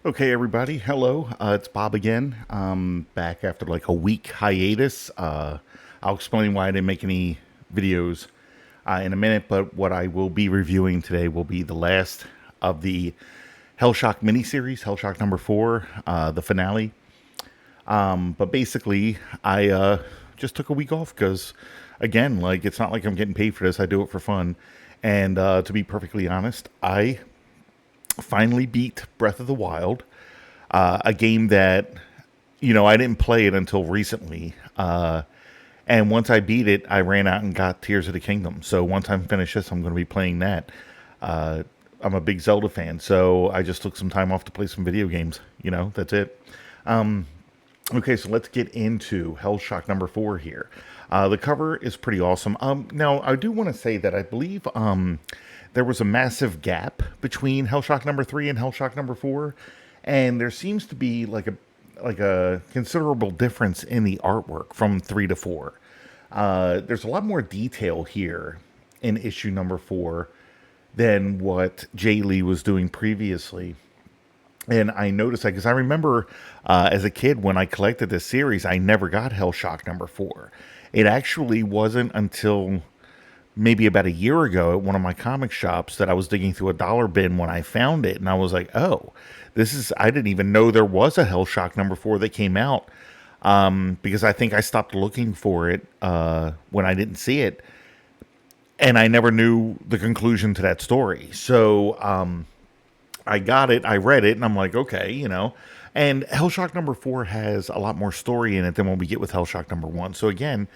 Okay, everybody. Hello. It's Bob again. Back after like a week hiatus. I'll explain why I didn't make any videos in a minute, but what I will be reviewing today will be the last of the Hellshock miniseries, Hellshock number 4, the finale. But basically, I just took a week off because, again, like it's not like I'm getting paid for this. I do it for fun. And to be perfectly honest, I finally beat Breath of the Wild, a game that I didn't play it until recently. And once I beat it, I ran out and got Tears of the Kingdom. So once I'm finished this, I'm going to be playing that. Uh, I'm a big Zelda fan, so I just took some time off to play some video games. That's it. Okay, so let's get into Hellshock number 4 here. The cover is pretty awesome. Now, I do want to say that I believe there was a massive gap between Hellshock number 3 and Hellshock number 4, and there seems to be like a considerable difference in the artwork from 3 to 4. There's a lot more detail here in issue number 4 than what Jay Lee was doing previously. And I noticed that because I remember as a kid when I collected this series, I never got Hellshock number 4. It actually wasn't until maybe about a year ago at one of my comic shops that I was digging through a dollar bin when I found it. And I was like, oh, I didn't even know there was a Hellshock number 4 that came out, because I think I stopped looking for it when I didn't see it. And I never knew the conclusion to that story. So I got it, I read it, and I'm like, okay. And Hellshock number 4 has a lot more story in it than what we get with Hellshock number 1. So again,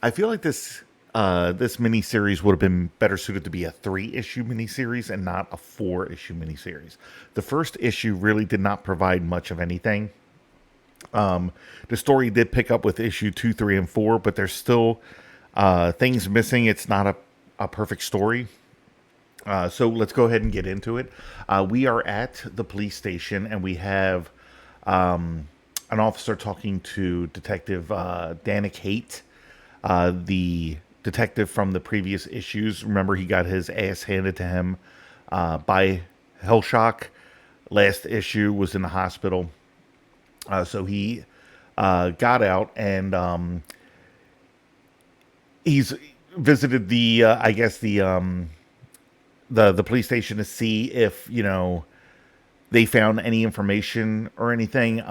I feel like this miniseries would have been better suited to be a 3-issue miniseries and not a 4-issue miniseries. The first issue really did not provide much of anything. The story did pick up with issue 2, 3, and 4, but there's still things missing. It's not a perfect story. So let's go ahead and get into it. We are at the police station, and we have an officer talking to Detective Danik Haight, the detective from the previous issues. Remember, he got his ass handed to him by Hellshock. Last issue was in the hospital. So he got out, and he's visited I guess the police station to see if they found any information or anything.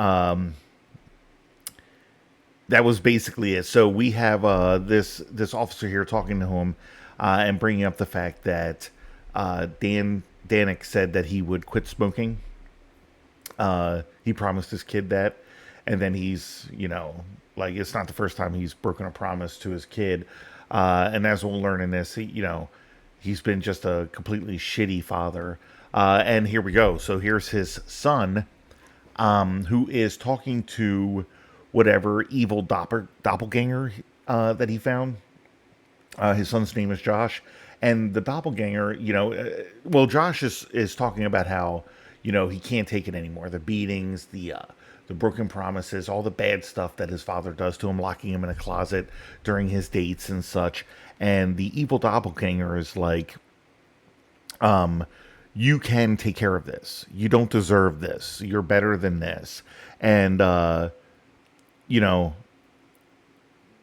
That was basically it. So we have this officer here talking to him and bringing up the fact that Danik said that he would quit smoking. He promised his kid that, and then he's like, it's not the first time he's broken a promise to his kid. And as we'll learn in this, he's been just a completely shitty father. And here we go. So here's his son, who is talking to whatever evil doppelganger that he found. His son's name is Josh. And the doppelganger, well, Josh is talking about how, he can't take it anymore. The beatings, the broken promises, all the bad stuff that his father does to him, locking him in a closet during his dates and such. And the evil doppelganger is like, you can take care of this. You don't deserve this. You're better than this. And,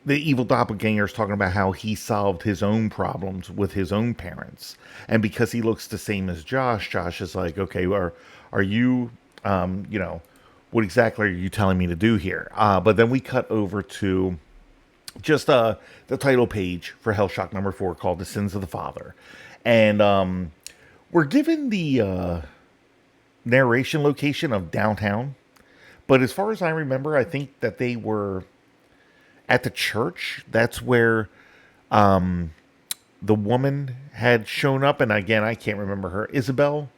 the evil doppelganger is talking about how he solved his own problems with his own parents. And because he looks the same as Josh is like, okay, are you, what exactly are you telling me to do here? But then we cut over to just the title page for Hellshock number 4 called The Sins of the Father. And we're given the narration location of downtown. But as far as I remember, I think that they were at the church. That's where the woman had shown up. And again, I can't remember her. Isabel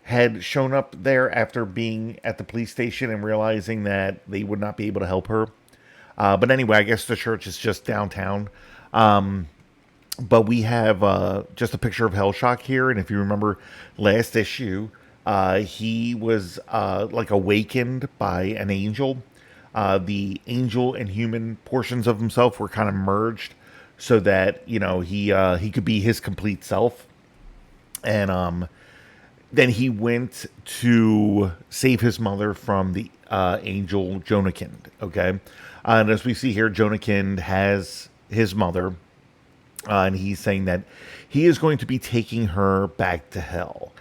had shown up there after being at the police station and realizing that they would not be able to help her. But anyway, I guess the church is just downtown. But we have just a picture of Hellshock here. And if you remember last issue, he was like awakened by an angel. The angel and human portions of himself were kind of merged so that he could be his complete self. And then he went to save his mother from the angel Jonakind. Okay, and as we see here, Jonakind has his mother, and he's saying that he is going to be taking her back to hell.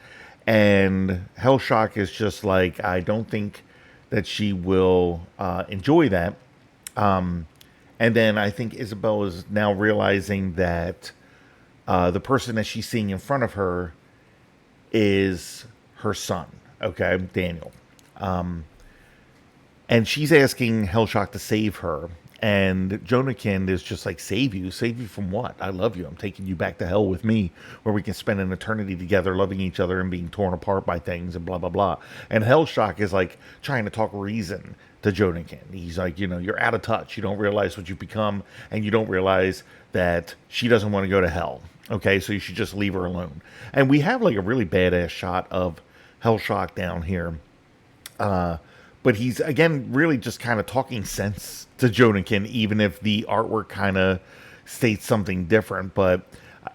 And Hellshock is just like, I don't think that she will enjoy that. And then I think Isabel is now realizing that the person that she's seeing in front of her is her son, okay, Daniel. And she's asking Hellshock to save her. And Jonakind is just like, save you? Save you from what? I love you. I'm taking you back to hell with me, where we can spend an eternity together, loving each other and being torn apart by things and blah, blah, blah. And Hellshock is like trying to talk reason to Jonakind. He's like, you're out of touch. You don't realize what you've become, and you don't realize that she doesn't want to go to hell. Okay, so you should just leave her alone. And we have like a really badass shot of Hellshock down here. But he's, again, really just kind of talking sense to Jonakind, even if the artwork kind of states something different. But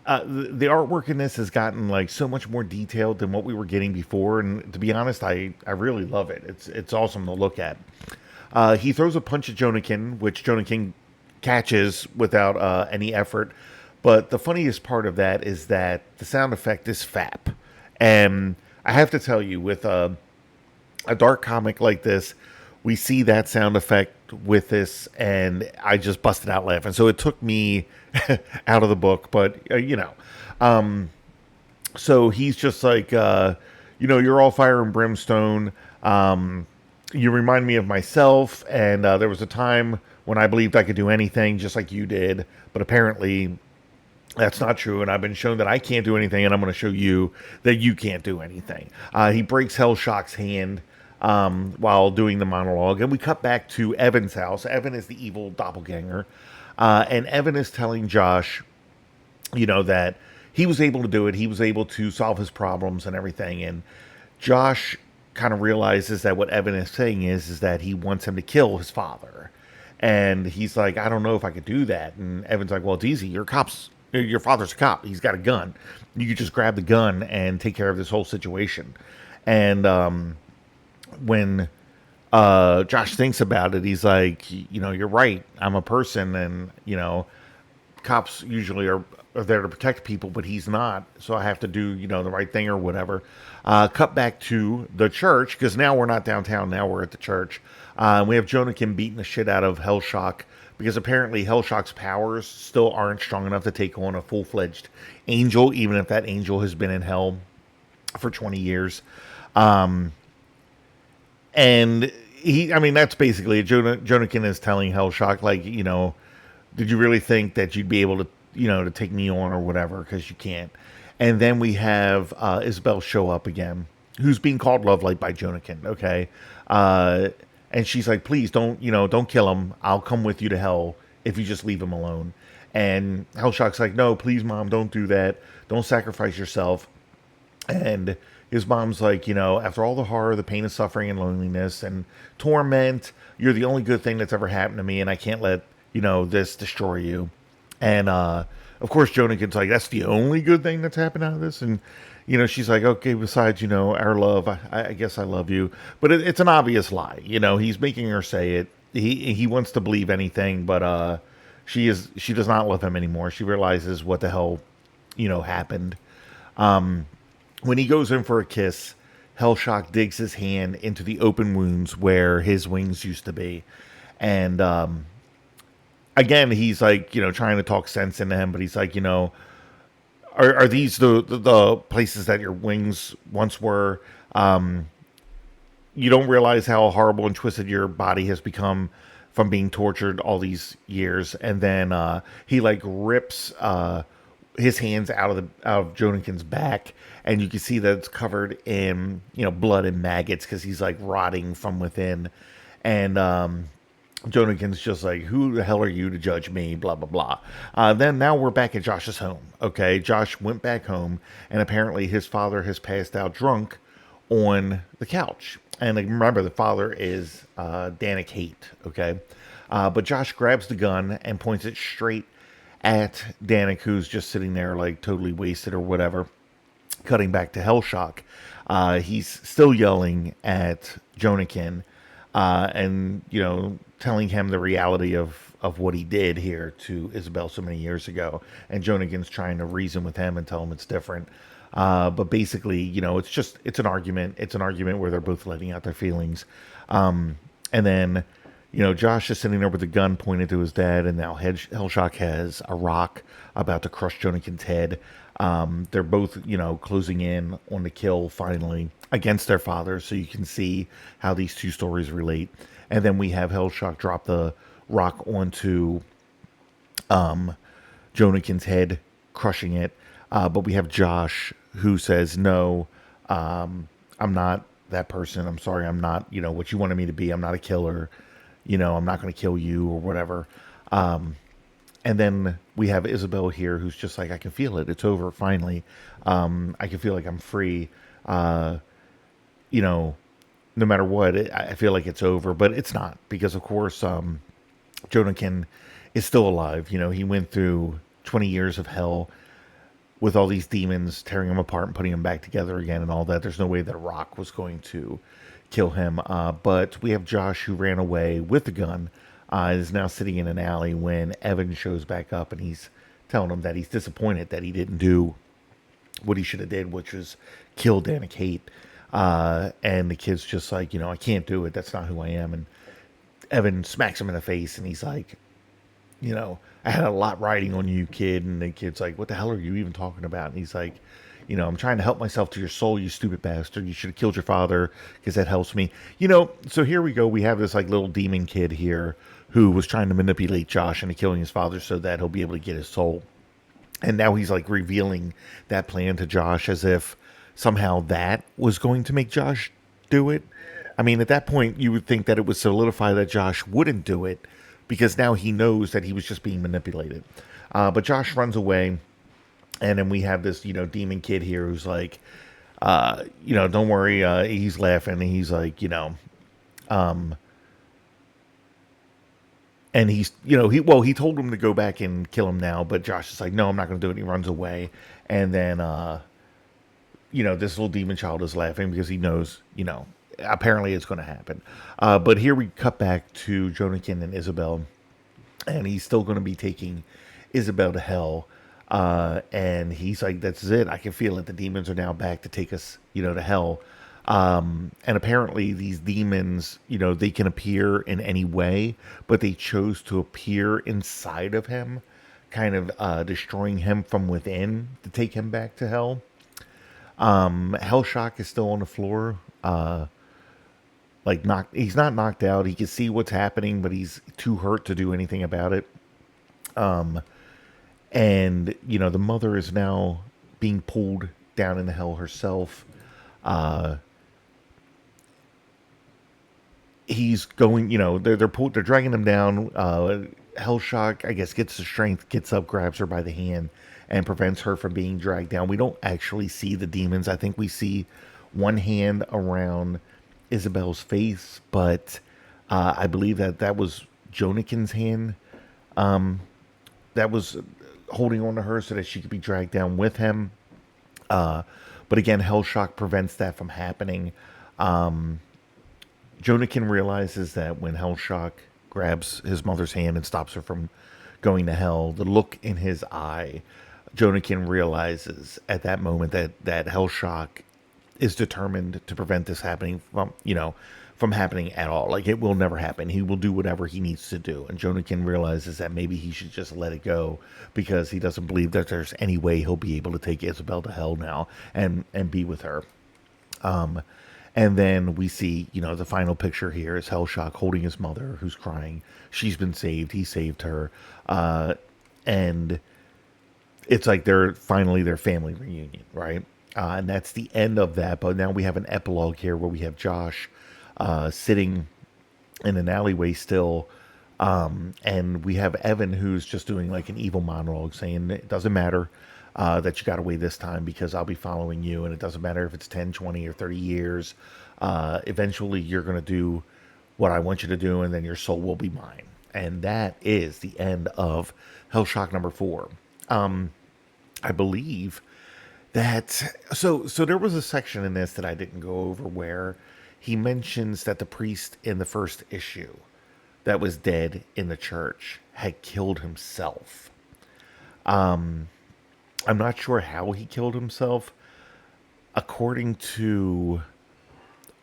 the artwork in this has gotten like so much more detailed than what we were getting before. And to be honest, I really love it. It's awesome to look at. He throws a punch at Jonakind, which Jonakind catches without any effort. But the funniest part of that is that the sound effect is FAP. And I have to tell you, with a dark comic like this, we see that sound effect with this, and I just busted out laughing. So it took me out of the book, but so he's just like, you're all fire and brimstone. You remind me of myself, and there was a time when I believed I could do anything just like you did, but apparently that's not true, and I've been shown that I can't do anything, and I'm going to show you that you can't do anything. He breaks Hellshock's hand while doing the monologue, and we cut back to Evan's house. Evan is the evil doppelganger, and Evan is telling Josh, that he was able to do it. He was able to solve his problems and everything, and Josh kind of realizes that what Evan is saying is that he wants him to kill his father. And he's like, I don't know if I could do that. And Evan's like, well, it's easy. Your father's a cop. He's got a gun. You could just grab the gun and take care of this whole situation. And when Josh thinks about it, he's like, you're right. I'm a person, and cops usually are there to protect people, but he's not. So I have to do the right thing or whatever. Cut back to the church, because now we're not downtown. Now we're at the church. We have Jonakind beating the shit out of Hellshock, because apparently Hellshock's powers still aren't strong enough to take on a full-fledged angel, even if that angel has been in hell for 20 years. And that's basically it. Jonakind is telling Hellshock, like, did you really think that you'd be able to, to take me on or whatever? Because you can't. And then we have Isabel show up again, who's being called Lovelight by Jonakind, okay? And she's like, please don't kill him. I'll come with you to hell if you just leave him alone. And Hellshock's like, no, please, Mom, don't do that. Don't sacrifice yourself. And his mom's like, after all the horror, the pain and suffering and loneliness and torment, you're the only good thing that's ever happened to me, and I can't let, this destroy you. And, of course, Jonakind's like, that's the only good thing that's happened out of this? And, she's like, okay, besides, our love, I guess I love you. But it's an obvious lie. He's making her say it. He wants to believe anything, but she does not love him anymore. She realizes what the hell, happened. When he goes in for a kiss, Hellshock digs his hand into the open wounds where his wings used to be. And again, he's like, trying to talk sense into him, but he's like, are these the places that your wings once were? You don't realize how horrible and twisted your body has become from being tortured all these years. And then he like rips his hands out of Jonakind's back, and you can see that it's covered in blood and maggots because he's like rotting from within. And Jonakind's just like, who the hell are you to judge me? Blah, blah, blah. Then now we're back at Josh's home. Okay, Josh went back home, and apparently his father has passed out drunk on the couch. And remember, the father is Danik Haight. Okay, but Josh grabs the gun and points it straight at Danik, who's just sitting there like totally wasted or whatever. cutting back to Hellshock, he's still yelling at Jonakin, and telling him the reality of what he did here to Isabel so many years ago. And Jonakin's trying to reason with him and tell him it's different. But basically, it's an argument. It's an argument where they're both letting out their feelings. And then, Josh is sitting there with a gun pointed to his dad, and now Hellshock has a rock about to crush Jonakin's head. They're both, closing in on the kill finally against their father, so you can see how these two stories relate. And then we have Hellshock drop the rock onto Jonakin's head, crushing it. But we have Josh who says, "No, I'm not that person. I'm sorry, I'm not, what you wanted me to be. I'm not a killer. I'm not going to kill you or whatever." And then we have Isabel here who's just like, "I can feel it. It's over finally. I can feel like I'm free. You know, no matter what, I feel like it's over." But it's not, because, of course, Jonakin is still alive. He went through 20 years of hell with all these demons tearing him apart and putting him back together again and all that. There's no way that a rock was going to kill him. But we have Josh, who ran away with the gun, is now sitting in an alley when Evan shows back up, and he's telling him that he's disappointed that he didn't do what he should have did, which was kill Danica Kate. And the kid's just like, "I can't do it. That's not who I am." And Evan smacks him in the face, and he's like, "I had a lot riding on you, kid." And the kid's like, "What the hell are you even talking about?" And he's like, "I'm trying to help myself to your soul, you stupid bastard. You should have killed your father, because that helps me." So here we go. We have this like little demon kid here who was trying to manipulate Josh into killing his father so that he'll be able to get his soul. And now he's like revealing that plan to Josh as if somehow that was going to make Josh do it. I mean, at that point, you would think that it would solidify that Josh wouldn't do it, because now he knows that he was just being manipulated. But Josh runs away, and then we have this, demon kid here who's like, "Don't worry." He's laughing, and he's like, and he's, he told him to go back and kill him now, but Josh is like, "No, I'm not going to do it." And he runs away, and then, this little demon child is laughing because he knows, apparently it's going to happen. But here we cut back to Jonakin and Isabel, and he's still going to be taking Isabel to hell. And he's like, "That's it. I can feel it. The demons are now back to take us, to hell." And apparently these demons, they can appear in any way, but they chose to appear inside of him, kind of destroying him from within to take him back to hell. Hellshock is still on the floor. He's not knocked out. He can see what's happening, but he's too hurt to do anything about it. And the mother is now being pulled down into hell herself. He's going, they're dragging him down. Hellshock, I guess, gets the strength, gets up, grabs her by the hand, and prevents her from being dragged down. We don't actually see the demons. I think we see one hand around Isabel's face, but I believe that was Jonakin's hand that was holding on to her so that she could be dragged down with him. But again, Hellshock prevents that from happening. Jonakin realizes that when Hellshock grabs his mother's hand and stops her from going to hell, the look in his eye, Jonakin realizes at that moment that Hellshock is determined to prevent this happening from happening at all. Like, it will never happen. He will do whatever he needs to do. And Jonakin realizes that maybe he should just let it go, because he doesn't believe that there's any way he'll be able to take Isabel to hell now and be with her. And then we see, the final picture here is Hellshock holding his mother, who's crying. She's been saved. He saved her. And it's like they're finally their family reunion, right? And that's the end of that. But now we have an epilogue here where we have Josh sitting in an alleyway still. And we have Evan, who's just doing like an evil monologue, saying it doesn't matter that you got away this time, because I'll be following you. And it doesn't matter if it's 10, 20, or 30 years. Eventually, you're going to do what I want you to do, and then your soul will be mine. And that is the end of Hellshock number 4. I believe So there was a section in this that I didn't go over where he mentions that the priest in the first issue that was dead in the church had killed himself. I'm not sure how he killed himself. According to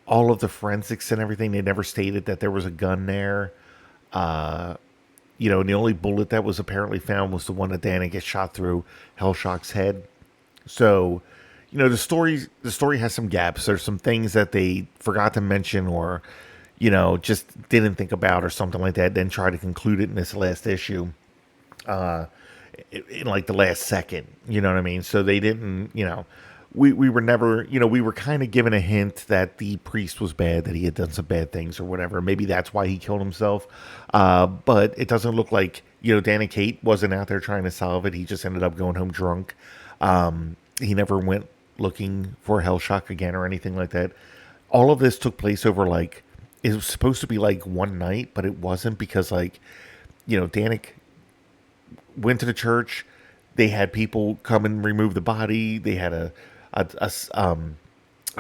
all of the forensics and everything, they never stated that there was a gun there. And the only bullet that was apparently found was the one that Danny gets shot through Hellshock's head. So, the story has some gaps. There's some things that they forgot to mention or, just didn't think about or something like that. Then try to conclude it in this last issue, in like the last second. You know what I mean? So they didn't. We were never. We were kind of given a hint that the priest was bad, that he had done some bad things or whatever. Maybe that's why he killed himself. But it doesn't look like Danny Kate wasn't out there trying to solve it. He just ended up going home drunk. He never went looking for Hellshock again or anything like that. All of this took place over it was supposed to be like one night, but it wasn't because Danik went to the church. They had people come and remove the body. They had a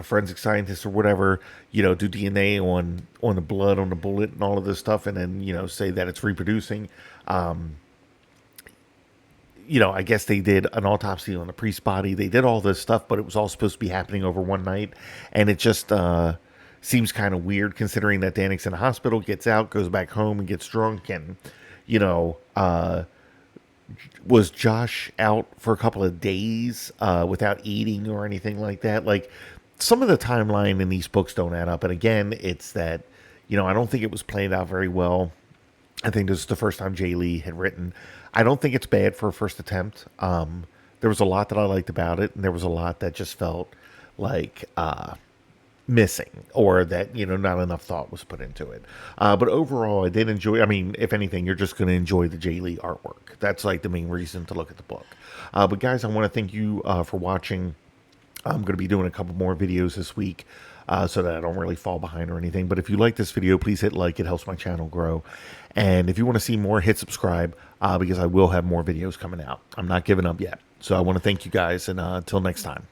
forensic scientist or whatever, do DNA on the blood, on the bullet, and all of this stuff, and then say that it's reproducing. I guess they did an autopsy on the priest's body. They did all this stuff, but it was all supposed to be happening over one night. And it just seems kind of weird considering that Danik's in the hospital, gets out, goes back home and gets drunk. And, was Josh out for a couple of days without eating or anything like that? Like, some of the timeline in these books don't add up. And again, it's that, I don't think it was played out very well. I think this is the first time Jay Lee had written. I don't think it's bad for a first attempt. There was a lot that I liked about it, and there was a lot that just felt like missing, or that not enough thought was put into it. But overall, I did enjoy. I mean, if anything, you're just going to enjoy the Jay Lee artwork. That's like the main reason to look at the book. But guys, I want to thank you for watching. I'm going to be doing a couple more videos this week. So that I don't really fall behind or anything. But if you like this video, please hit like. It helps my channel grow. And if you want to see more, hit subscribe because I will have more videos coming out. I'm not giving up yet. So I want to thank you guys, and until next time.